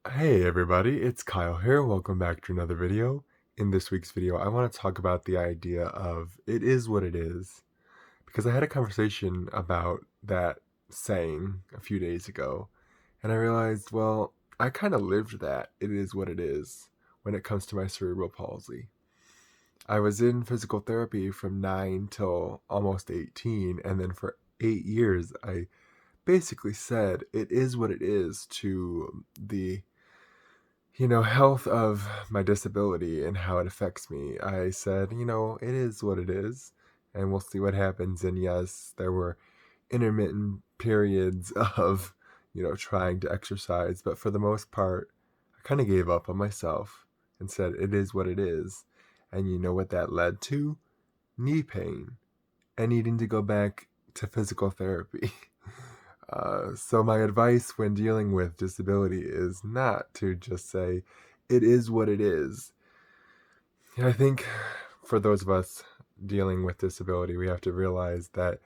Hey everybody, it's Kyle here. Welcome back to another video. In this week's video, I want to talk about the idea of it is what it is. Because I had a conversation about that saying a few days ago, and I realized, well, I kind of lived that it is what it is when it comes to my cerebral palsy. I was in physical therapy from 9 till almost 18, and then for 8 years, I basically said it is what it is to the health of my disability and how it affects me. I said, it is what it is, and we'll see what happens. And yes, there were intermittent periods of, trying to exercise, but for the most part, I kind of gave up on myself and said, it is what it is. And you know what that led to? Knee pain and needing to go back to physical therapy. So my advice when dealing with disability is not to just say, it is what it is. I think for those of us dealing with disability, we have to realize that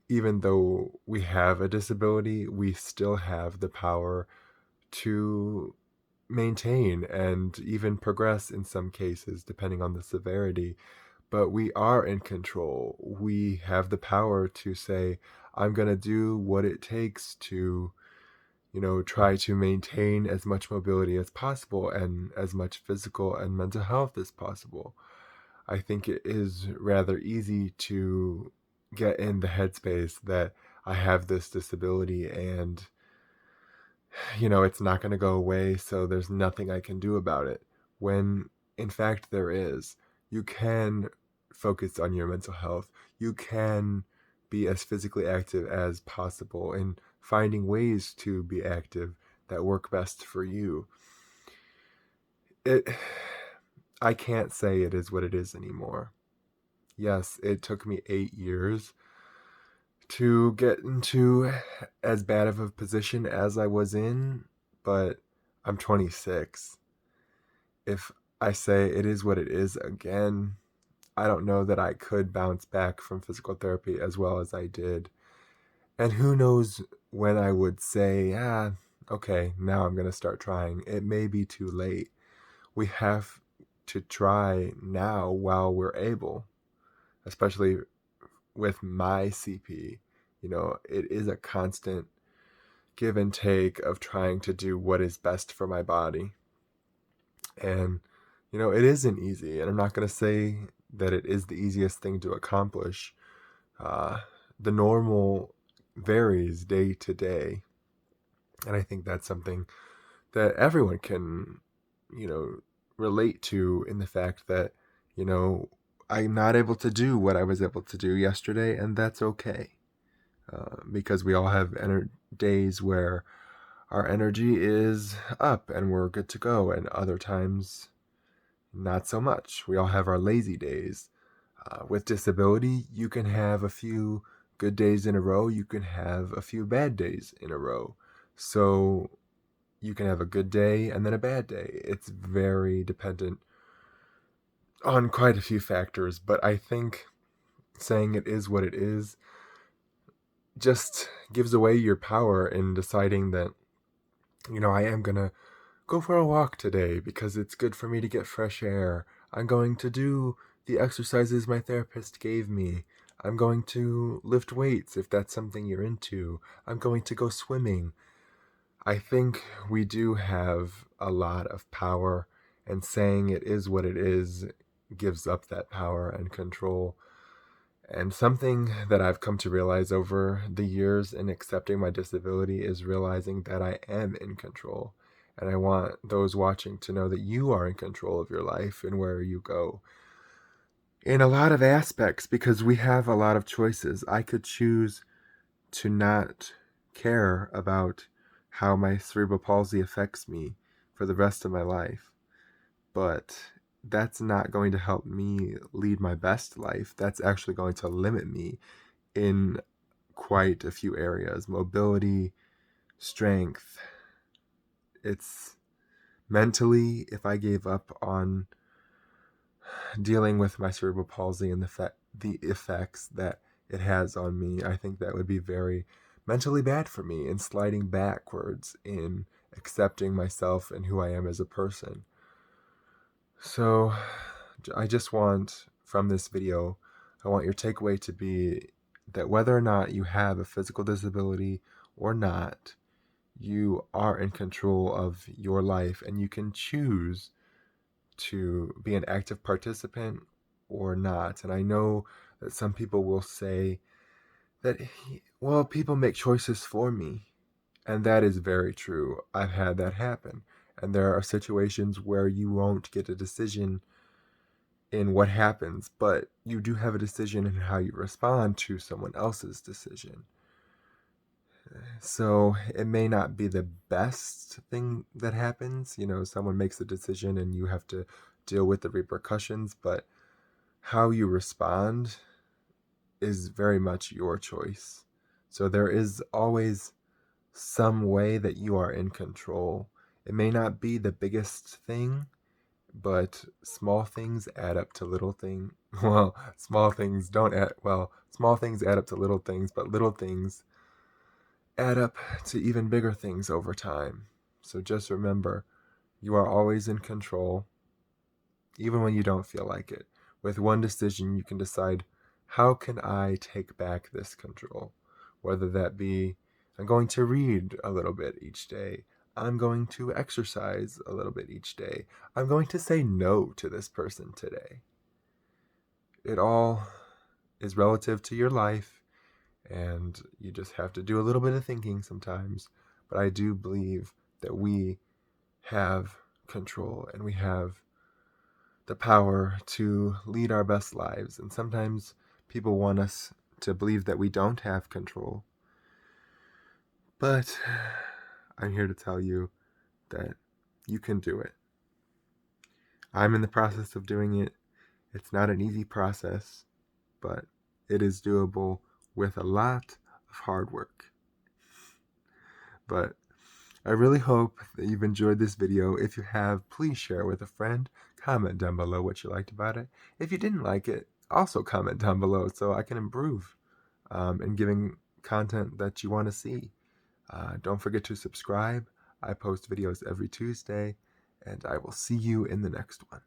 even though we have a disability, we still have the power to maintain and even progress in some cases, depending on the severity. But we are in control. We have the power to say, I'm going to do what it takes to try to maintain as much mobility as possible and as much physical and mental health as possible. I think it is rather easy to get in the headspace that I have this disability and, it's not going to go away, so there's nothing I can do about it. When in fact there is. You can focus on your mental health. You can be as physically active as possible and finding ways to be active that work best for you. It I can't say it is what it is anymore. Yes, it took me 8 years to get into as bad of a position as I was in, but I'm 26. If I say it is what it is again, I don't know that I could bounce back from physical therapy as well as I did. And who knows when I would say, okay, now I'm going to start trying. It may be too late. We have to try now while we're able, especially with my CP. It is a constant give and take of trying to do what is best for my body. And, it isn't easy. And I'm not going to say that it is the easiest thing to accomplish. Uh, the normal varies day to day. And I think that's something that everyone can, you know, relate to in the fact that, I'm not able to do what I was able to do yesterday, and that's okay. Because we all have days where our energy is up and we're good to go, and other times not so much. We all have our lazy days. With disability, you can have a few good days in a row, you can have a few bad days in a row. So you can have a good day and then a bad day. It's very dependent on quite a few factors, but I think saying it is what it is just gives away your power in deciding that, I am going to go for a walk today because it's good for me to get fresh air. I'm going to do the exercises my therapist gave me. I'm going to lift weights if that's something you're into. I'm going to go swimming. I think we do have a lot of power, and saying it is what it is gives up that power and control. And something that I've come to realize over the years in accepting my disability is realizing that I am in control. And I want those watching to know that you are in control of your life and where you go. In a lot of aspects, because we have a lot of choices. I could choose to not care about how my cerebral palsy affects me for the rest of my life. But that's not going to help me lead my best life. That's actually going to limit me in quite a few areas: mobility, strength. It's mentally, if I gave up on dealing with my cerebral palsy and the effects that it has on me, I think that would be very mentally bad for me and sliding backwards in accepting myself and who I am as a person. So I just want, from this video, I want your takeaway to be that whether or not you have a physical disability or not, you are in control of your life, and you can choose to be an active participant or not. And I know that some people will say that, well, people make choices for me. And that is very true. I've had that happen. And there are situations where you won't get a decision in what happens, but you do have a decision in how you respond to someone else's decision. So it may not be the best thing that happens. Someone makes a decision and you have to deal with the repercussions, but how you respond is very much your choice. So there is always some way that you are in control. It may not be the biggest thing, but small things add up to little things. Well, small things add up to little things, but little things add up to even bigger things over time. So just remember, you are always in control, even when you don't feel like it. With one decision, you can decide, how can I take back this control? Whether that be, I'm going to read a little bit each day. I'm going to exercise a little bit each day. I'm going to say no to this person today. It all is relative to your life, and you just have to do a little bit of thinking sometimes. But I do believe that we have control and we have the power to lead our best lives. And sometimes people want us to believe that we don't have control. But I'm here to tell you that you can do it. I'm in the process of doing it. It's not an easy process, but it is doable with a lot of hard work. But I really hope that you've enjoyed this video. If you have, please share it with a friend. Comment down below what you liked about it. If you didn't like it, also comment down below so I can improve in giving content that you want to see. Don't forget to subscribe. I post videos every Tuesday, and I will see you in the next one.